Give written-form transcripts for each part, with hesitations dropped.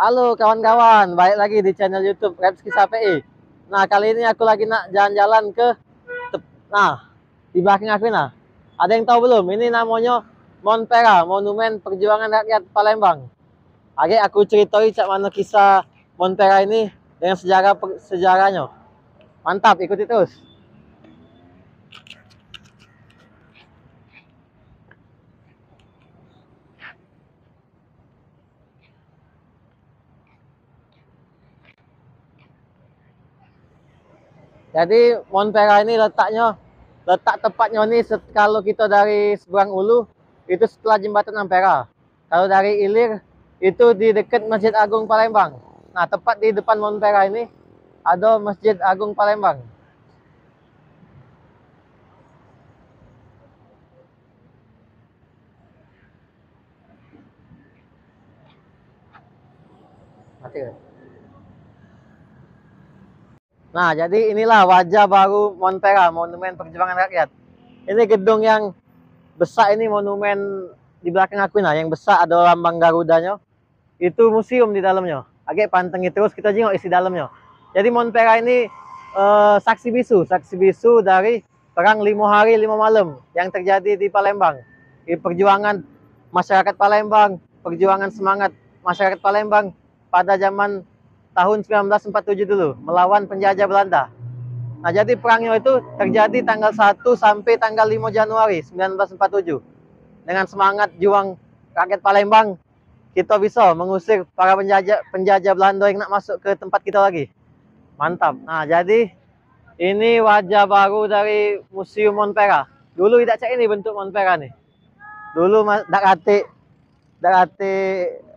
Halo kawan-kawan, balik lagi di channel YouTube Repski KPI. Nah, kali ini aku lagi nak jalan-jalan ke nah, di belakang aku nah. Ada yang tahu belum? Ini namanya Montpera, Monumen Perjuangan Rakyat Palembang. Oke, aku ceritain cak mana kisah Montpera ini dengan sejarahnya. Mantap, ikuti terus. Jadi Montpera ini letak tepatnya nih kalau kita dari seberang Ulu itu setelah jembatan Ampera. Kalau dari Ilir itu di dekat Masjid Agung Palembang. Nah, tepat di depan Montpera ini ada Masjid Agung Palembang. Mati. Nah, jadi inilah wajah baru Montpera, Monumen Perjuangan Rakyat. Ini gedung yang besar ini monumen di belakang aku nah, yang besar ada lambang Garudanya. Itu museum di dalamnya. Agak pantengi terus kita jengok isi dalamnya. Jadi Montpera ini saksi bisu dari perang 5 hari 5 malam yang terjadi di Palembang. Di perjuangan masyarakat Palembang, perjuangan semangat masyarakat Palembang pada zaman tahun 1947 dulu melawan penjajah Belanda. Nah, jadi perangnya itu terjadi tanggal 1 sampai tanggal 5 Januari 1947. Dengan semangat juang rakyat Palembang, kita bisa mengusir para penjajah Belanda yang nak masuk ke tempat kita lagi. Mantap. Nah, jadi ini wajah baru dari Museum Montpera. Dulu tidak cak ini bentuk Montpera nih. Dulu dak kate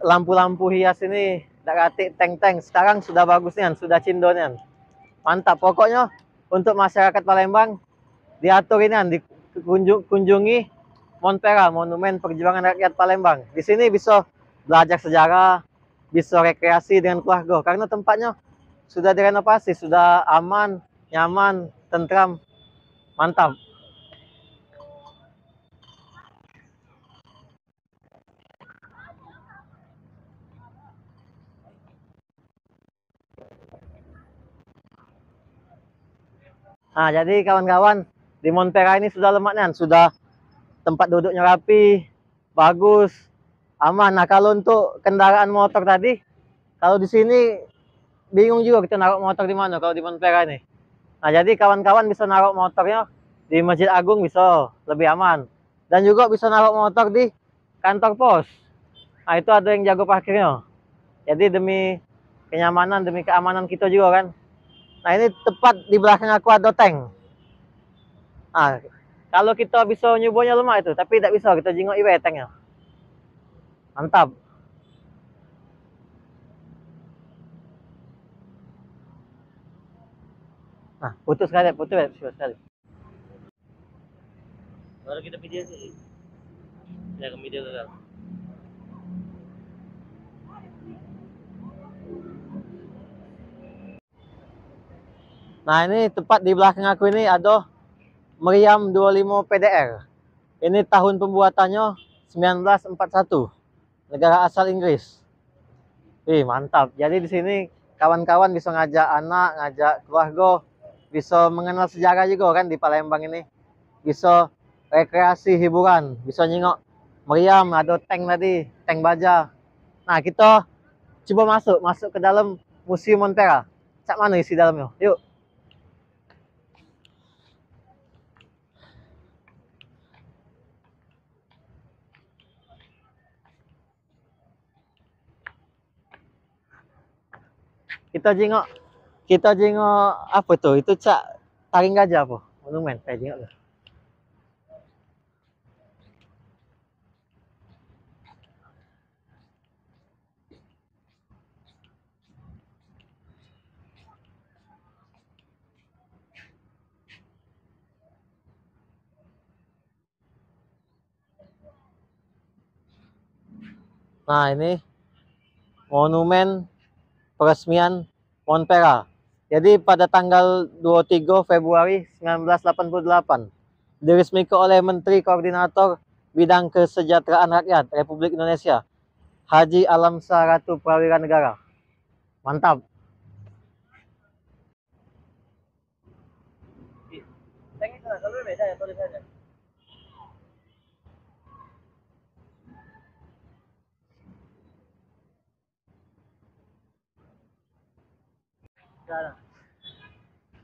lampu-lampu hias ini, dak kate tank-tank. Sekarang sudah bagus nih, sudah cindonian. Mantap. Pokoknya untuk masyarakat Palembang diatur ini, dikunjungi Montpera, Monumen Perjuangan Rakyat Palembang. Di sini bisa belajar sejarah, bisa rekreasi dengan keluarga karena tempatnya sudah direnovasi, sudah aman, nyaman, tentram, mantap. Nah, jadi kawan-kawan di Montpera ini sudah lemaknya, sudah tempat duduknya rapi, bagus, aman. Nah, kalau untuk kendaraan motor tadi, kalau di sini bingung juga kita naruh motor di mana kalau di Montpera ini. Nah, jadi kawan-kawan bisa naruh motornya di Masjid Agung bisa lebih aman. Dan juga bisa naruh motor di kantor pos. Nah, itu ada yang jago parkirnya. Jadi demi kenyamanan, demi keamanan kita juga kan. Nah, ini tepat di belakang aku ada tank. Nah, kalau kita bisa nyubonya lemah itu, tapi tidak bisa kita jengok iwe tanknya. Mantap. Nah, putus sekali. Baru kita video sih. Ya, ke video gagal. Nah, ini tepat di belakang aku ini ada Meriam 25 PDR. Ini tahun pembuatannya 1941. Negara asal Inggris. Mantap. Jadi di sini kawan-kawan bisa ngajak anak, ngajak keluarga, bisa mengenal sejarah juga kan di Palembang ini. Bisa rekreasi, hiburan, bisa nyingok meriam, ada tank tadi, tank baja. Nah, kita coba masuk ke dalam Museum Montpera. Cak mana isi dalamnya? Yuk. Kita kita jengok apa tuh? Itu cak taring gajah apa? Monumen, kayak jengok. Nah, ini monumen peresmian Montpera. Jadi pada tanggal 23 Februari 1988 diresmikan oleh Menteri Koordinator Bidang Kesejahteraan Rakyat Republik Indonesia Haji Alamsyah Ratu Prawira Negara. Mantap. Kalau beda ya tulisannya.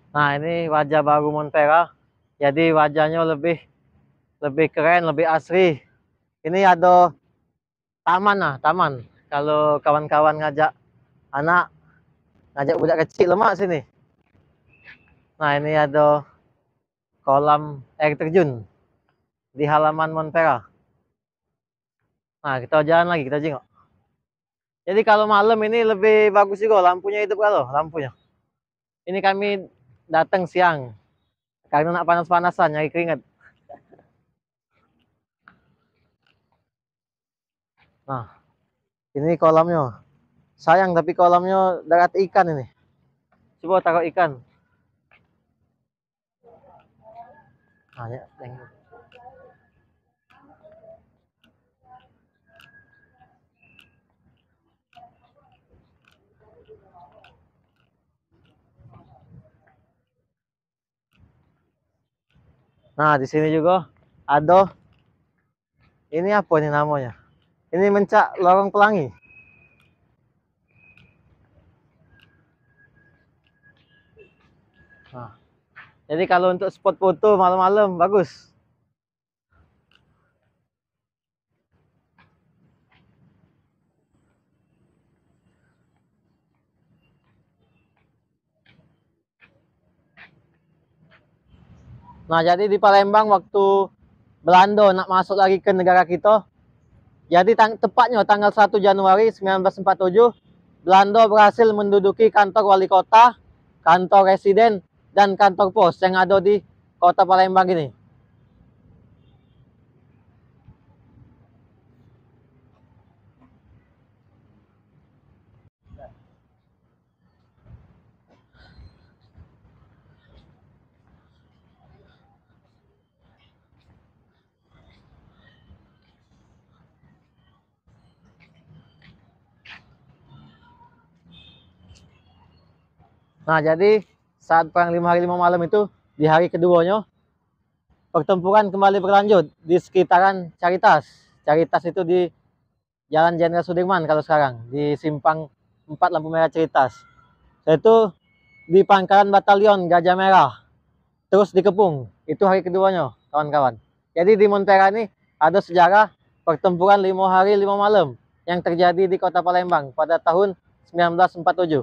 Nah, ini wajah baru Montera. Jadi wajahnya lebih lebih keren, lebih asri. Ini ada taman lah, taman. Kalau kawan-kawan ngajak anak, ngajak budak kecil lemak sini. Nah, ini ada kolam air terjun di halaman Montera. Nah, kita jalan lagi, kita jengok. Jadi kalau malam ini lebih bagus juga, lampunya hidup kalau lampunya. Ini kami datang siang karena nak panas-panasan nyari keringat. Nah, ini kolamnya. Sayang tapi kolamnya darat ikan ini. Coba taruh ikan. Nah, ya, nah, di sini juga ada ini apa ini namanya? Ini mencak lorong pelangi. Nah, jadi kalau untuk spot foto malam-malam bagus. Nah, jadi di Palembang waktu Belanda nak masuk lagi ke negara kita, jadi tepatnya tanggal 1 Januari 1947, Belanda berhasil menduduki kantor wali kota, kantor residen, dan kantor pos yang ada di kota Palembang ini. Nah, jadi saat perang 5 hari 5 malam itu, di hari keduanya, pertempuran kembali berlanjut di sekitaran Caritas. Caritas itu di Jalan Jenderal Sudirman kalau sekarang, di Simpang 4 lampu merah Caritas. Itu di pangkalan batalion Gajah Merah, terus dikepung. Itu hari keduanya, kawan-kawan. Jadi di Montera ini ada sejarah pertempuran 5 hari 5 malam yang terjadi di kota Palembang pada tahun 1947.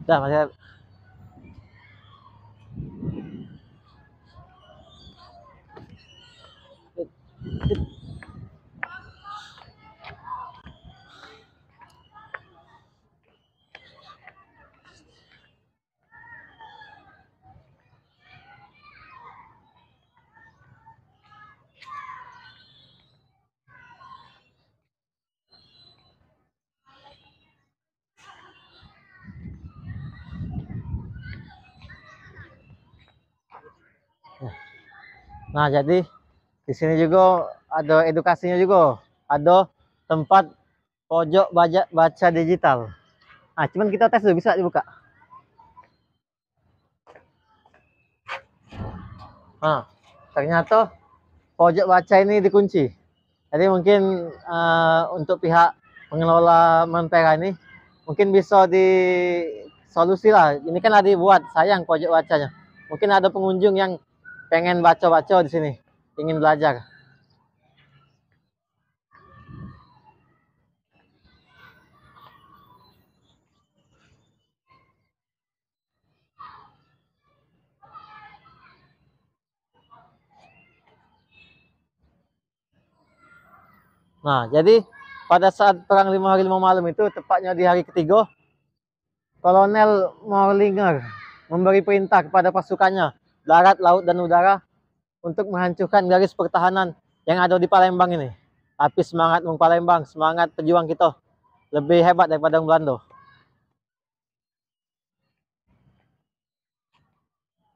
Dah, masih Nah, jadi di sini juga ada edukasinya juga. Ada tempat pojok baca digital. Nah, cuman kita tes dulu, bisa dibuka. Nah, ternyata pojok baca ini dikunci. Jadi mungkin untuk pihak pengelola Montera ini mungkin bisa di solusi lah. Ini kan ada dibuat, sayang pojok bacanya. Mungkin ada pengunjung yang pengen baca-baca di sini, ingin belajar. Nah, jadi pada saat perang 5 hari 5 malam itu, tepatnya di hari ketiga, Kolonel Morlinger memberi perintah kepada pasukannya darat, laut, dan udara untuk menghancurkan garis pertahanan yang ada di Palembang ini. Tapi semangat Mung Palembang, semangat pejuang kita lebih hebat daripada Belanda.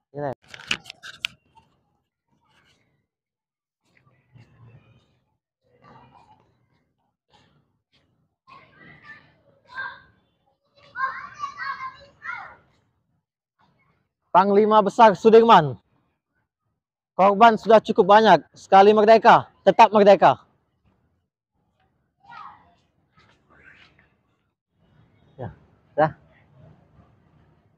Ini. Panglima Besar Sudirman. Korban sudah cukup banyak. Sekali merdeka, tetap merdeka. Ya, dah.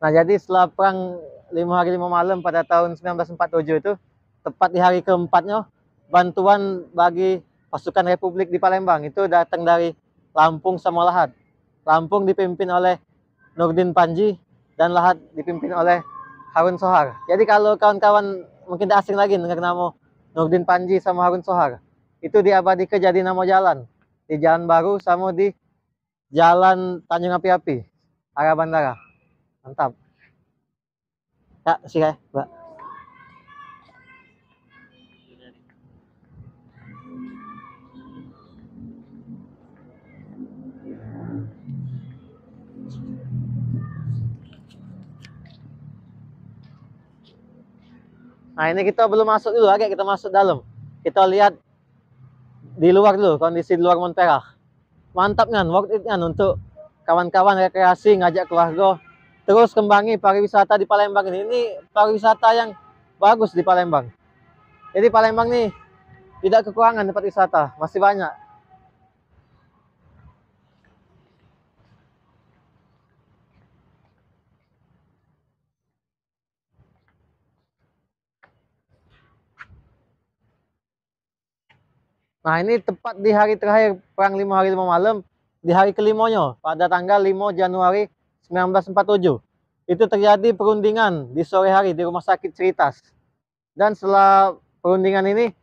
Nah, jadi setelah perang 5 hari 5 malam pada tahun 1947 itu, tepat di hari keempatnya, bantuan bagi pasukan Republik di Palembang itu datang dari Lampung sama Lahad. Lampung dipimpin oleh Nurdin Panji dan Lahad dipimpin oleh Harun Sohar. Jadi kalau kawan-kawan mungkin tak asing lagi dengar nama Nurdin Panji sama Harun Sohar, itu diabadikan jadi nama jalan. Di Jalan Baru sama di Jalan Tanjung Api-Api, arah bandara. Mantap. Ya, sih ya, Mbak. Nah, ini kita belum masuk dulu, agak kita masuk dalam. Kita lihat di luar dulu, kondisi di luar Montpellier. Mantap kan, worth it kan untuk kawan-kawan rekreasi, ngajak keluarga. Terus kembangi pariwisata di Palembang ini. Ini pariwisata yang bagus di Palembang. Jadi Palembang nih tidak kekurangan tempat wisata, masih banyak. Nah, ini tepat di hari terakhir perang 5 hari 5 malam, di hari kelimanya pada tanggal 5 Januari 1947. Itu terjadi perundingan di sore hari di Rumah Sakit Ceritas. Dan setelah perundingan ini,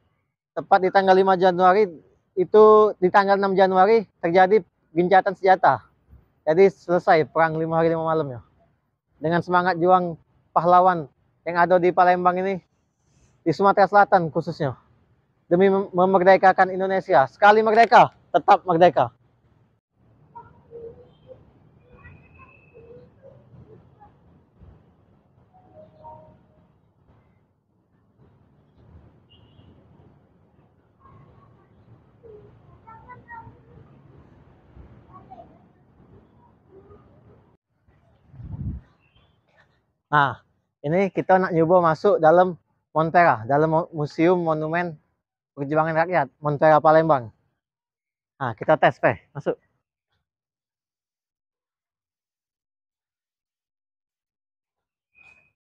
tepat di tanggal 5 Januari, itu di tanggal 6 Januari terjadi gencatan senjata. Jadi selesai perang 5 hari 5 malamnya. Dengan semangat juang pahlawan yang ada di Palembang ini, di Sumatera Selatan khususnya, demi memerdekakan Indonesia. Sekali merdeka, tetap merdeka. Nah, ini kita nak nyoba masuk dalam Montpellier, dalam Museum Monumen Perjuangan Rakyat, Montpellier Palembang. Nah, kita tes, masuk.